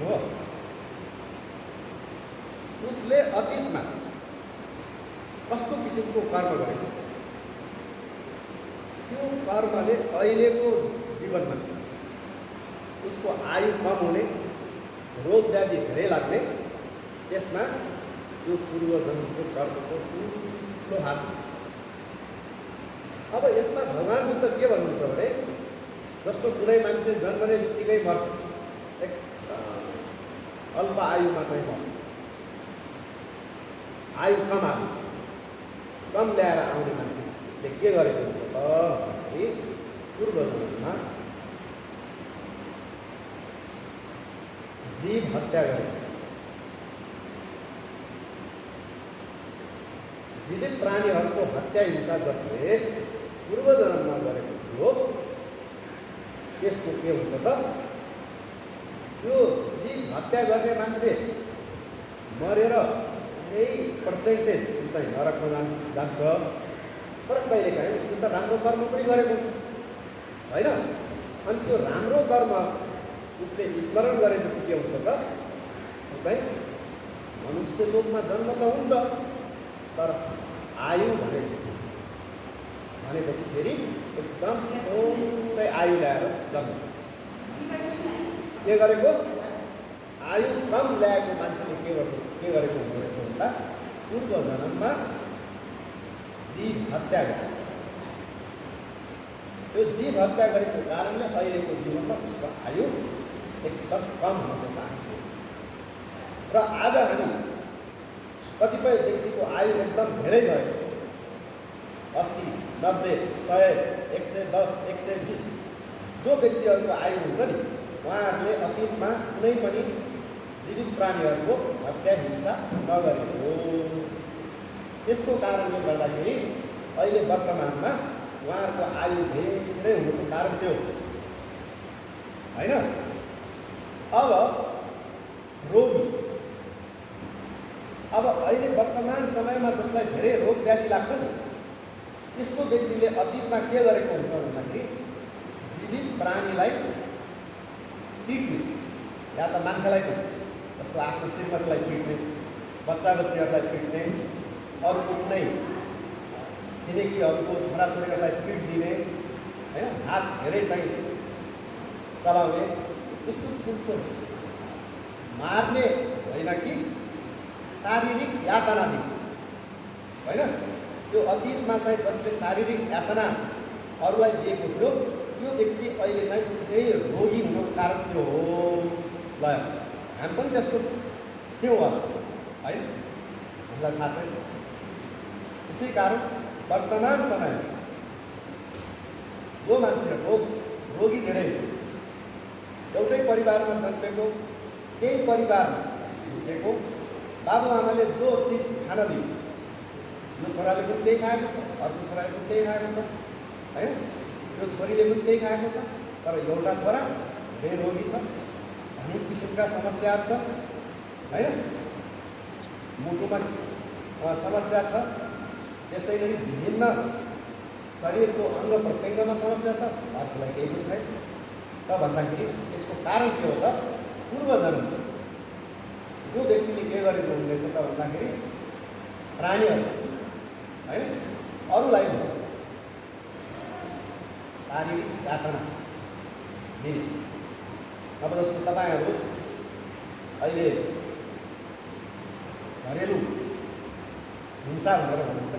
हो उसले अतीतमा कस्तो किसिमको कर्म गरेको त्यो कर्मले अहिलेको जीवनमा उसको आयु कम हुने रोग व्याधि धेरै लाग्ने त्यसमा यो पूर्वजन्मको कर्मको ठुलो हात। अब यसमा भगवान् बुद्ध के भन्नुहुन्छ भने जस्तो कुनै मान्छे जन्मने बित्तिकै मर्छ अल्प आयुमा चाहिँ मर्छ आयु कम ल्याएर आउने मान्छेले के गरेको हुन्छ त भने पूर्वजन्ममा जीव हत्या गरेको जीवित प्राणीहरूको हत्या हिंसा जसले पूर्वजन्ममा गरेको थियो त्यसको के हुन्छ त यो जीव हत्या गर्ने मान्छे मरेर यही पर्सेन्टेज चाहिँ नरकमा जान्छ तर कहिलेकाहीँ उसले त राम्रो कर्म पनि गरेको हुन्छ होइन अनि त्यो राम्रो कर्म उसले स्मरण गरेपछि के हुन्छ त चाहिँ मनुष्य लोकमा जन्म त हुन्छ तर आयु भनेपछि फेरि एकदम थोरै आयु ल्याएर जन्मन्छ के गरेको आयु कम ल्याएको मान्छेले के गरेको हुँदो रहेछ भन्दा पूर्वजन्ममा जीव हत्या गरे त्यो जीव हत्या गरेको कारणले अहिलेको जीवनमा उसको आयु एकदम कम हुनको कारण र आज हामी कतिपय व्यक्तिको आयु एकदम धेरै भयो 80, 90, 100, 110, 120 जो व्यक्तिहरूको आयु हुन्छ नि उहाँहरूले अतीतमा कुनै पनि जीवित प्राणीहरूको हत्या हिंसा नगरेको त्यसको कारणले गर्दाखेरि अहिले वर्तमानमा उहाँहरूको आयु धेरै हुनुको कारण त्यो होइन। अब रोगी अब अहिले वर्तमान समयमा जसलाई धेरै रोग व्याधि लाग्छ नि त्यस्तो व्यक्तिले अतीतमा के गरेको हुन्छ भन्दाखेरि जीवित प्राणीलाई पिट्ने या त मान्छेलाई पनि जस्तो आफ्नो श्रीमतीलाई पिट्ने बच्चा बच्चीहरूलाई पिट्ने अरू कुनै छिमेकीहरूको छोराछोरीहरूलाई पिट दिने होइन हात धेरै चाहिँ चलाउने त्यस्तो किसिमको मार्ने होइन कि शारीरिक यातना दिने होइन त्यो अतीतमा चाहिँ जसले शारीरिक यातना अरूलाई दिएको थियो त्यो व्यक्ति अहिले चाहिँ त्यही रोगी हुनुको कारण त्यो हो ल हामी पनि त्यस्तो थियौँ होला है हामीलाई थाहा छैन। त्यसै कारण वर्तमान समयमा जो मान्छे रोगी धेरै हुन्छ एउटै परिवारमा जन्मेको त्यही परिवारमा हुर्केको बाबुआमाले जो चिज खान दियो यो छोराले पनि त्यही खाएको छ अर्को छोराले पनि त्यही खाएको छ होइन यो छोरीले पनि त्यही खाएको छ तर एउटा छोरा धेरै रोगी छ अनेक किसिमका समस्याहरू छ होइन मुटुमा समस्या छ त्यस्तै गरी विभिन्न शरीरको अङ्ग प्रत्यङ्गमा समस्या छ अर्कोलाई केही पनि छैन त भन्दाखेरि यसको कारण के हो त पूर्वजन्म जो व्यक्तिले के गरेको हुँदैछ त भन्दाखेरि प्राणीहरू है अरूलाई शारीरिक यातना दिने अब जस्तो तपाईँहरू अहिले घरेलु हिंसा भनेर भनिन्छ